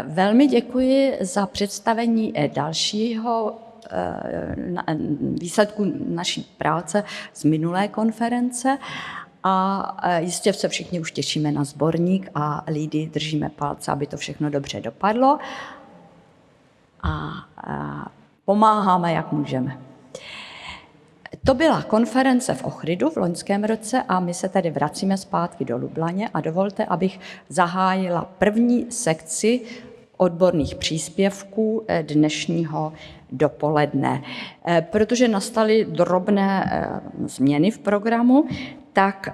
Velmi děkuji za představení dalšího výsledku naší práce z minulé konference a jistě se všichni už těšíme na sborník a lídy držíme palce, aby to všechno dobře dopadlo a pomáháme, jak můžeme. To byla konference v Ohridu v loňském roce a my se tedy vracíme zpátky do Lublaně a dovolte, abych zahájila první sekci odborných příspěvků dnešního dopoledne. Protože nastaly drobné změny v programu, tak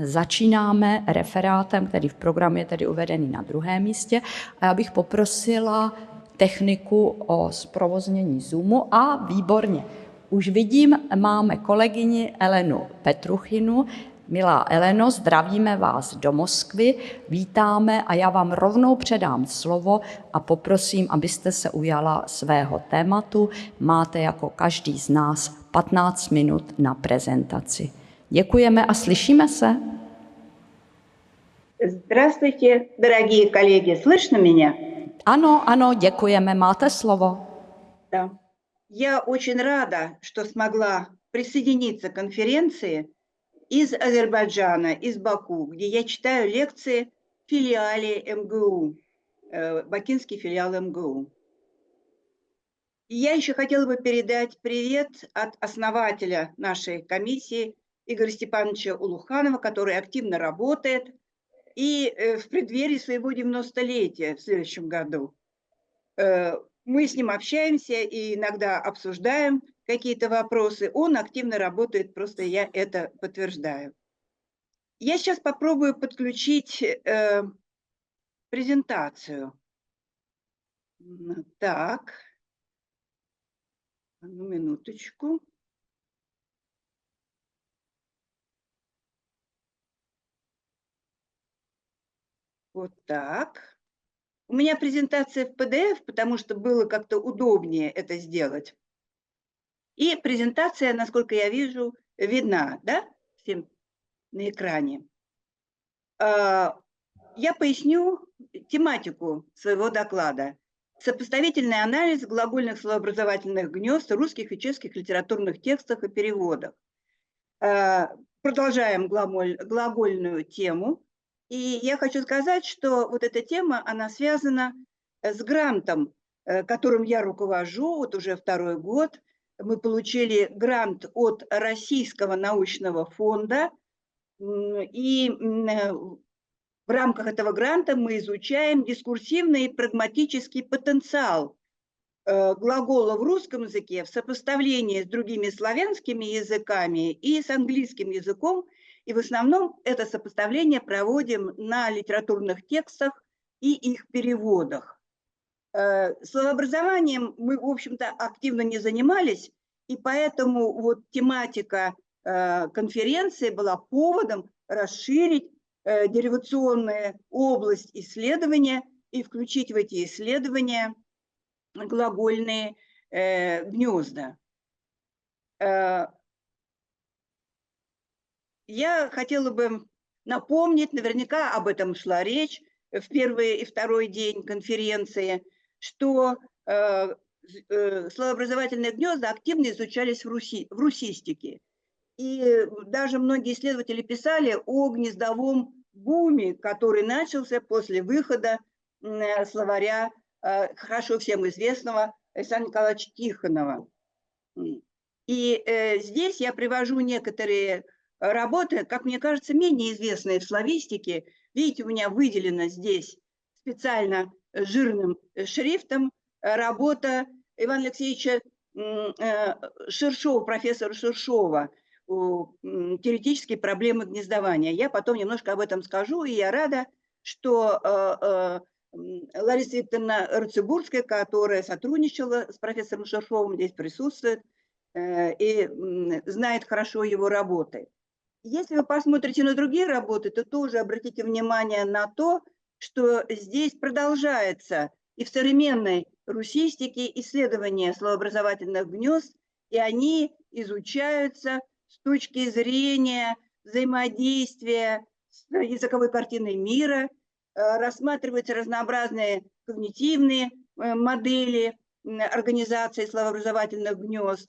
začínáme referátem, který v programu je tedy uvedený na druhém místě a já bych poprosila techniku o zprovoznění Zoomu a výborně. Už vidím, máme kolegyni Elenu Petruchinu. Milá Eleno, zdravíme vás do Moskvy, vítáme a já vám rovnou předám slovo a poprosím, abyste se ujala svého tématu. Máte jako každý z nás 15 minut na prezentaci. Děkujeme a slyšíme se. Здравствуйте, дорогие коллеги. Слышно меня? Ano, děkujeme, máte slovo. Да. Я очень рада, что смогла присоединиться к конференции из Азербайджана, из Баку, где я читаю лекции в филиале МГУ, бакинский филиал МГУ. И я еще хотела бы передать привет от основателя нашей комиссии Игоря Степановича Улуханова, который активно работает и в преддверии своего 90-летия в следующем году. Мы с ним общаемся и иногда обсуждаем какие-то вопросы. Он активно работает, просто я это подтверждаю. Я сейчас попробую подключить презентацию. Так, одну минуточку. Вот так. У меня презентация в PDF, потому что было как-то удобнее это сделать. И презентация, насколько я вижу, видна, да, всем на экране. Я поясню тематику своего доклада. Сопоставительный анализ глагольных словообразовательных гнезд русских и чешских литературных текстах и переводах. Продолжаем глагольную тему. И я хочу сказать, что вот эта тема, она связана с грантом, которым я руковожу, вот уже второй год. Мы получили грант от Российского научного фонда, и в рамках этого гранта мы изучаем дискурсивный и прагматический потенциал глагола в русском языке в сопоставлении с другими славянскими языками и с английским языком. И в основном это сопоставление проводим на литературных текстах и их переводах. Словообразованием мы, в общем-то, активно не занимались, и поэтому вот тематика конференции была поводом расширить деривационную область исследования и включить в эти исследования глагольные гнезда. Я хотела бы напомнить, наверняка об этом шла речь в первый и второй день конференции, что словообразовательные гнезда активно изучались в русистике. И даже многие исследователи писали о гнездовом буме, который начался после выхода словаря хорошо всем известного Александра Николаевича Тихонова. И здесь я привожу некоторые работы, как мне кажется, менее известные в славистике. Видите, у меня выделена здесь специально жирным шрифтом работа Ивана Алексеевича Ширшова, профессора Ширшова, «Теоретические проблемы гнездования». Я потом немножко об этом скажу, и я рада, что Лариса Викторовна Рацебурская, которая сотрудничала с профессором Ширшовым, здесь присутствует и знает хорошо его работы. Если вы посмотрите на другие работы, то тоже обратите внимание на то, что здесь продолжается и в современной русистике исследования словообразовательных гнезд, и они изучаются с точки зрения взаимодействия с языковой картиной мира рассматриваются разнообразные когнитивные модели организации словообразовательных гнезд.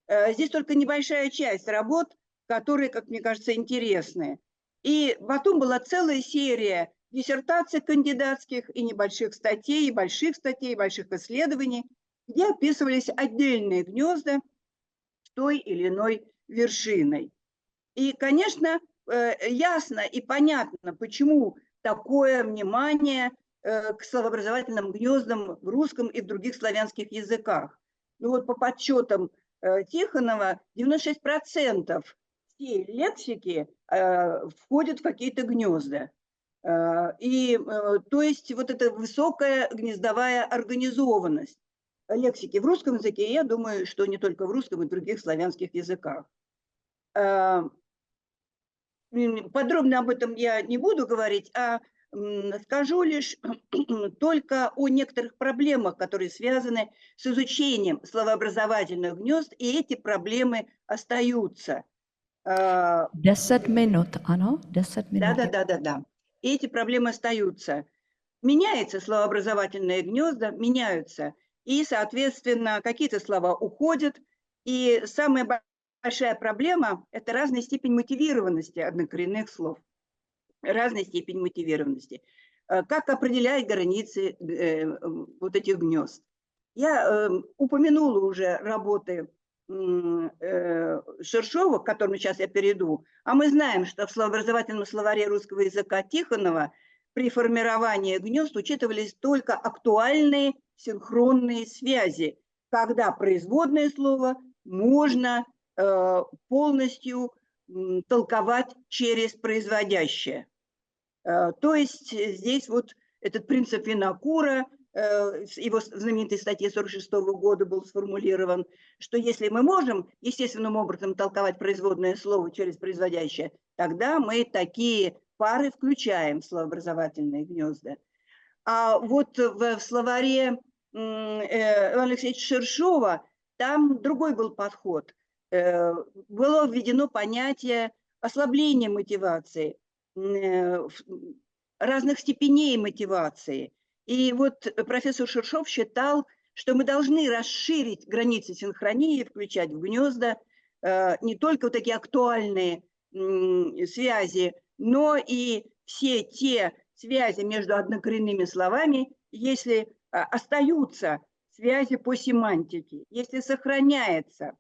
Здесь только небольшая часть работ, которые, как мне кажется, интересны. И потом была целая серия диссертаций кандидатских и небольших статей, и больших статей, и больших исследований, где описывались отдельные гнезда с той или иной вершиной. И, конечно, ясно и понятно, почему такое внимание к словообразовательным гнездам в русском и в других славянских языках. Ну вот по подсчетам Тихонова 96% всей лексики входят в какие-то гнезда. И то есть вот эта высокая гнездовая организованность лексики в русском языке, я думаю, что не только в русском, и в других славянских языках. Подробно об этом я не буду говорить, а скажу лишь только о некоторых проблемах, которые связаны с изучением словообразовательных гнезд, и эти проблемы остаются. 10 minut, ano? 10 minut. Да. И эти проблемы остаются. Меняются словообразовательные гнезда, меняются, и, соответственно, какие-то слова уходят, и самая большая проблема – это разная степень мотивированности однокоренных слов. Разная степень мотивированности. Как определять границы вот этих гнезд? Я упомянула уже работы Шершова, к которому сейчас я перейду, а мы знаем, что в словообразовательном словаре русского языка Тихонова при формировании гнезд учитывались только актуальные синхронные связи, когда производное слово можно полностью толковать через производящее. То есть здесь вот этот принцип Винокура, его знаменитой статье 1946 года был сформулирован, что если мы можем естественным образом толковать производное слово через производящее, тогда мы такие пары включаем в словообразовательные гнезда. А вот в словаре Ивана Алексеевича Шершова там другой был подход. Было введено понятие ослабления мотивации, разных степеней мотивации. И вот профессор Шершов считал, что мы должны расширить границы синхронии, включать в гнезда не только вот такие актуальные связи, но и все те связи между однокоренными словами, если остаются связи по семантике, если сохраняется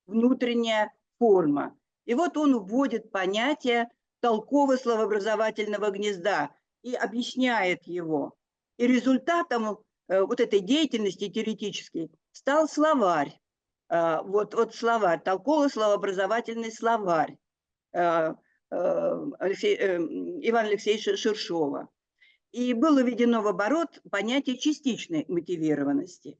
внутренняя форма. И вот он вводит понятие толково-словообразовательного гнезда и объясняет его. И результатом вот этой деятельности теоретической стал словарь. Вот словарь, толково-словообразовательный словарь Ивана Алексеевича Шершова. И было введено в оборот понятие частичной мотивированности.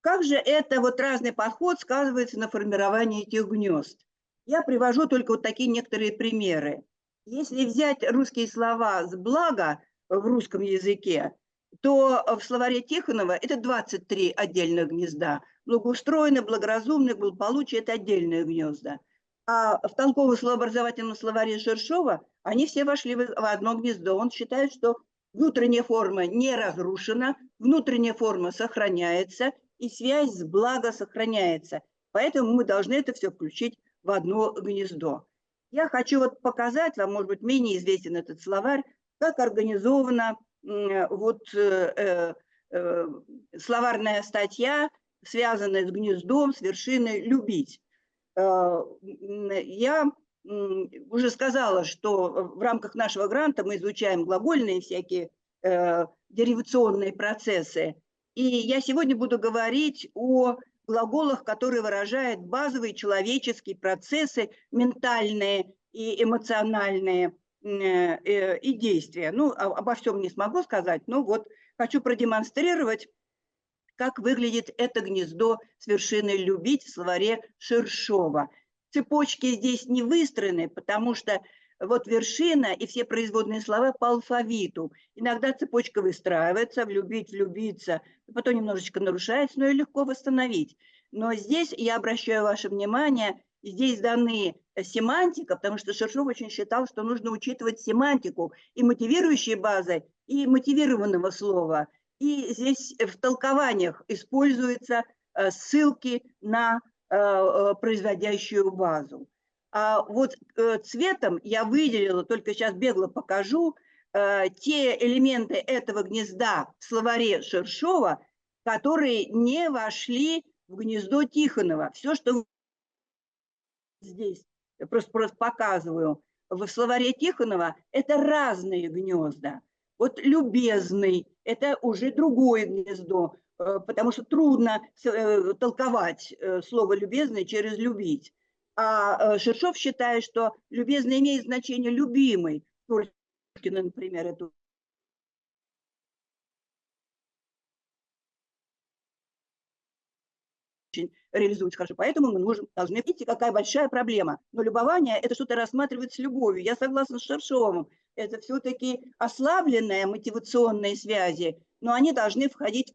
Как же это вот разный подход сказывается на формировании этих гнезд? Я привожу только вот такие некоторые примеры. Если взять русские слова с «благо» в русском языке, то в словаре Тихонова это 23 отдельных гнезда. Благоустроенное, благоразумное, благополучие – это отдельные гнезда. А в толково-словообразовательном словаре Шершова они все вошли в одно гнездо. Он считает, что внутренняя форма не разрушена, внутренняя форма сохраняется, и связь с благо сохраняется. Поэтому мы должны это все включить в одно гнездо. Я хочу вот показать вам, может быть, менее известен этот словарь, как организована вот словарная статья, связанная с гнездом, с вершиной «любить». Я уже сказала, что в рамках нашего гранта мы изучаем глагольные всякие деривационные процессы. И я сегодня буду говорить о глаголах, которые выражают базовые человеческие процессы, ментальные и эмоциональные и действия. Ну, обо всем не смогу сказать, но вот хочу продемонстрировать, как выглядит это гнездо с вершиной «любить» в словаре Шершова. Цепочки здесь не выстроены, потому что вот вершина и все производные слова по алфавиту. Иногда цепочка выстраивается, влюбить, влюбиться, потом немножечко нарушается, но ее легко восстановить. Но здесь я обращаю ваше внимание Здесь даны семантика, потому что Шершов очень считал, что нужно учитывать семантику и мотивирующей базы, и мотивированного слова. И здесь в толкованиях используются ссылки на производящую базу. А вот цветом я выделила, только сейчас бегло покажу, те элементы этого гнезда в словаре Шершова, которые не вошли в гнездо Тихонова. Все, что здесь просто показываю, в словаре Тихонова это разные гнезда. Вот любезный – это уже другое гнездо, потому что трудно толковать слово любезный через любить. А Шершов считает, что любезный имеет значение любимый. Пушкина, например, это очень реализуется хорошо. Поэтому мы должны видеть, какая большая проблема. Но любование – это что-то рассматривать с любовью. Я согласна с Шершовым. Это все-таки ослабленные мотивационные связи, но они должны входить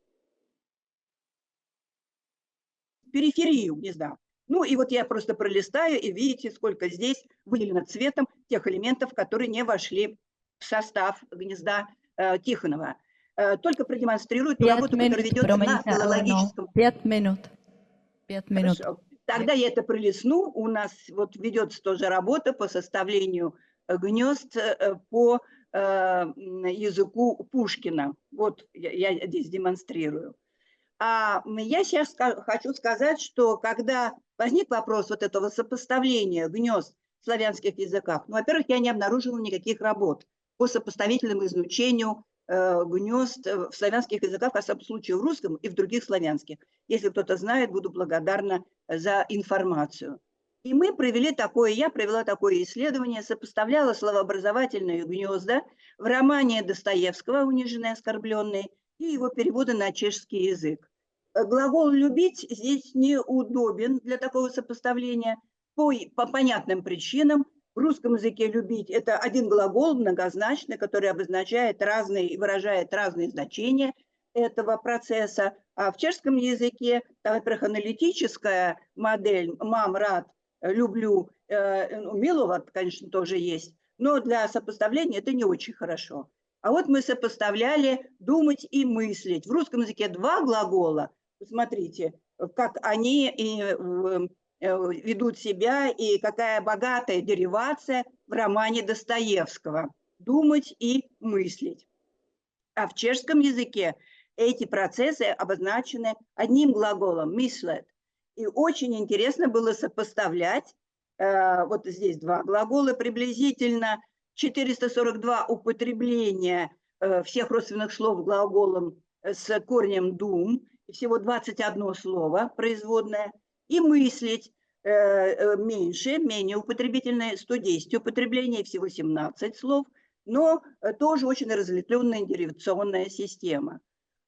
в периферию гнезда. Ну и вот я просто пролистаю, и видите, сколько здесь выделено цветом тех элементов, которые не вошли в состав гнезда Тихонова. Только продемонстрирую ту работу, которая ведется на филологическом. 5 минут. 5 минут. Хорошо. Тогда я это пролистну. У нас вот ведется тоже работа по составлению гнезд по языку Пушкина. Вот я здесь демонстрирую. А я сейчас хочу сказать, что когда возник вопрос вот этого сопоставления гнезд в славянских языках, ну, во-первых, я не обнаружила никаких работ по сопоставительному изучению гнезд в славянских языках, в особом случае в русском и в других славянских. Если кто-то знает, буду благодарна за информацию. И мы провели такое, я провела такое исследование, сопоставляла словообразовательные гнезда в романе Достоевского «Униженный и оскорбленный» и его переводы на чешский язык. Глагол «любить» здесь неудобен для такого сопоставления по понятным причинам. В русском языке «любить» – это один глагол многозначный, который обозначает разные и выражает разные значения этого процесса. А в чешском языке, во-первых, аналитическая модель «мам, рад», «люблю», «миловать», конечно, тоже есть, но для сопоставления это не очень хорошо. А вот мы сопоставляли «думать» и «мыслить». В русском языке два глагола. Смотрите, как они ведут себя и какая богатая деривация в романе Достоевского «Думать» и «мыслить». А в чешском языке эти процессы обозначены одним глаголом «myslет». И очень интересно было сопоставлять, вот здесь два глагола, приблизительно 442 употребления всех родственных слов глаголом с корнем «дум», всего 21 слово производное, и мыслить меньше, менее употребительное, 110 употреблений, всего 17 слов, но тоже очень разветвленная деривационная система.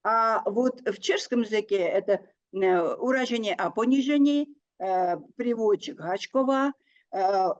А вот в чешском языке это уражение о понижении, переводчик Гачкова.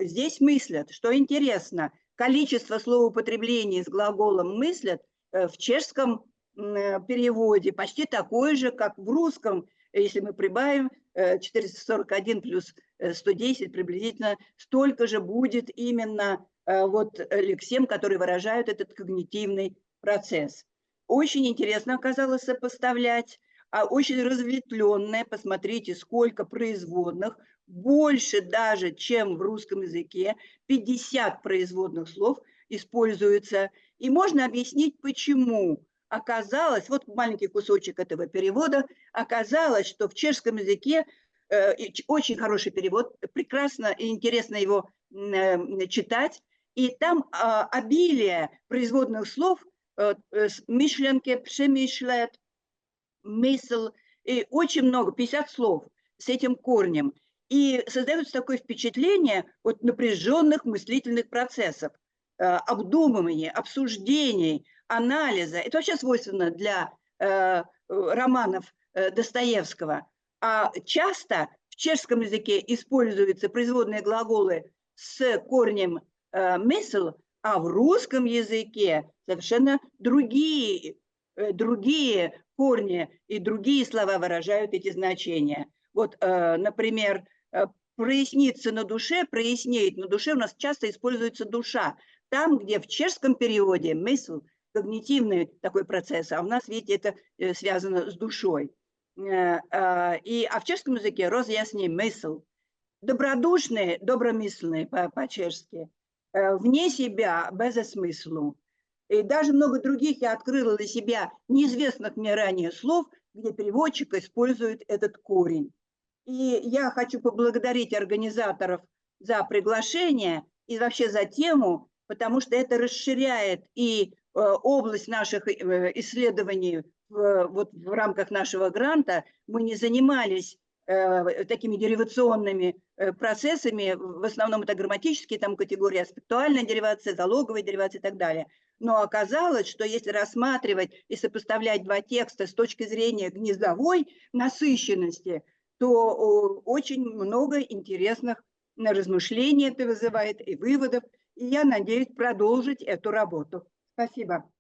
Здесь мыслят, что интересно, количество словоупотреблений с глаголом мыслят в чешском переводе почти такое же, как в русском, если мы прибавим 441 плюс 110, приблизительно столько же будет именно вот лексем, которые выражают этот когнитивный процесс. Очень интересно оказалось сопоставлять, а очень разветвленное, посмотрите, сколько производных, больше даже, чем в русском языке, 50 производных слов используются. И можно объяснить, почему. Оказалось, вот маленький кусочек этого перевода, оказалось, что в чешском языке очень хороший перевод, прекрасно и интересно его читать, и там обилие производных слов «мишленке», «пшемишлет», «мысл», и очень много, 50 слов с этим корнем. И создается такое впечатление от напряженных мыслительных процессов, обдумывания, обсуждений, анализа. Это вообще свойственно для романов Достоевского. А часто в чешском языке используются производные глаголы с корнем «мысл», а в русском языке совершенно другие корни и другие слова выражают эти значения. Вот, например, прояснится на душе, прояснеет на душе, у нас часто используется душа. Там, где в чешском переводе мысль, когнитивный такой процесс, а у нас, видите, это связано с душой. А в чешском языке разъясни мысль. Добродушные, добромысленные по-чешски, вне себя, без смыслу. И даже много других я открыла для себя неизвестных мне ранее слов, где переводчик использует этот корень. И я хочу поблагодарить организаторов за приглашение и вообще за тему, потому что это расширяет и область наших исследований вот в рамках нашего гранта. Мы не занимались такими деривационными процессами, в основном это грамматические там категории, аспектуальная деривация, залоговая деривация и так далее. Но оказалось, что если рассматривать и сопоставлять два текста с точки зрения гнездовой насыщенности, то очень много интересных размышлений это вызывает и выводов. И я надеюсь продолжить эту работу. Спасибо.